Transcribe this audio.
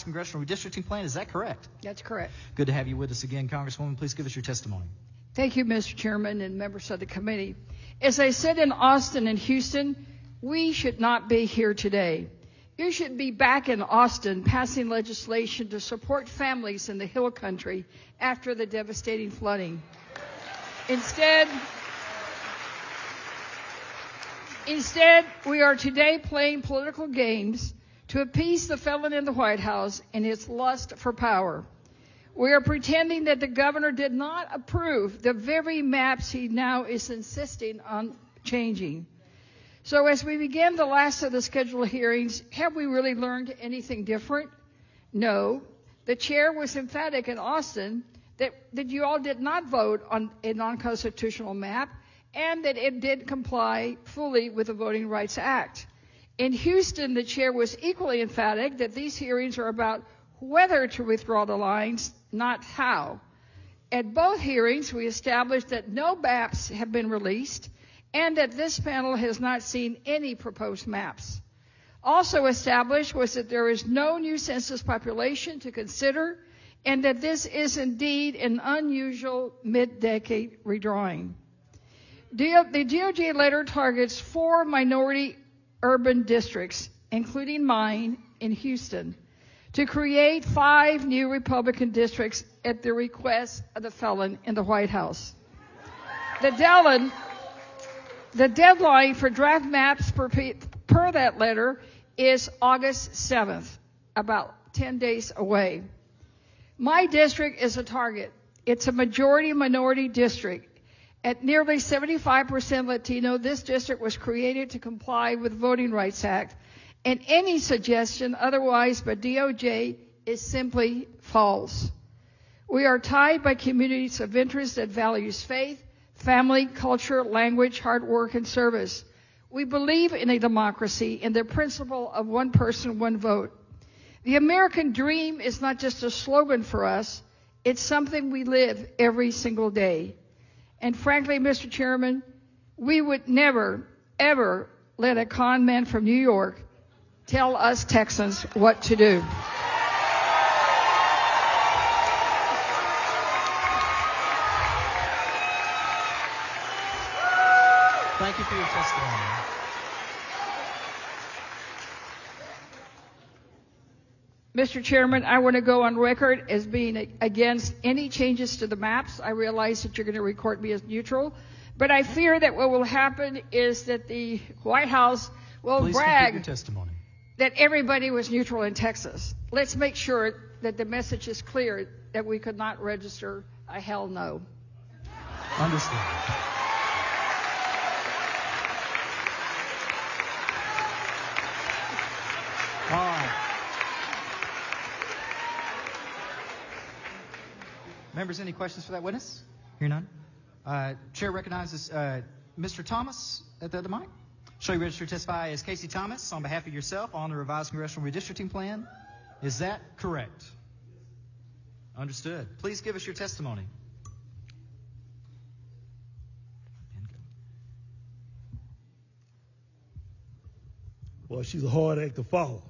revised congressional redistricting plan. Is that correct? That's correct. Good to have you with us again, Congresswoman. Please give us your testimony. Thank you, Mr. Chairman and members of the committee. As I said in Austin and Houston, we should not be here today. You should be back in Austin passing legislation to support families in the Hill Country after the devastating flooding. Instead, we are today playing political games to appease the felon in the White House in his lust for power. We are pretending that the governor did not approve the very maps he now is insisting on changing. So as we begin the last of the scheduled hearings, have we really learned anything different? No. The chair was emphatic in Austin that you all did not vote on a non-constitutional map and that it did comply fully with the Voting Rights Act. In Houston, the chair was equally emphatic that these hearings are about whether to withdraw the lines, not how. At both hearings, we established that no maps have been released and that this panel has not seen any proposed maps. Also established was that there is no new census population to consider and that this is indeed an unusual mid-decade redrawing. The DOJ letter targets 4 minority urban districts, including mine in Houston, to create 5 new Republican districts at the request of the felon in the White House. The deadline for draft maps per that letter is August 7th, about 10 days away. My district is a target. It's a majority-minority district. At nearly 75% Latino, this district was created to comply with the Voting Rights Act, and any suggestion otherwise by DOJ is simply false. We are tied by communities of interest that values faith, family, culture, language, hard work, and service. We believe in a democracy and the principle of one person, one vote. The American dream is not just a slogan for us. It's something we live every single day. And frankly, Mr. Chairman, we would never, ever let a con man from New York tell us Texans what to do. Thank you for your testimony. Mr. Chairman, I want to go on record as being against any changes to the maps. I realize that you're going to record me as neutral, but I fear that what will happen is that the White House will brag that everybody was neutral in Texas. Let's make sure that the message is clear that we could not register a hell no. Understood. All right. Members, any questions for that witness? Hear none. Chair recognizes Mr. Thomas at the mic. Show you registered to testify as Casey Thomas on behalf of yourself on the revised congressional redistricting plan. Is that correct? Understood. Please give us your testimony. Well, she's a hard act to follow.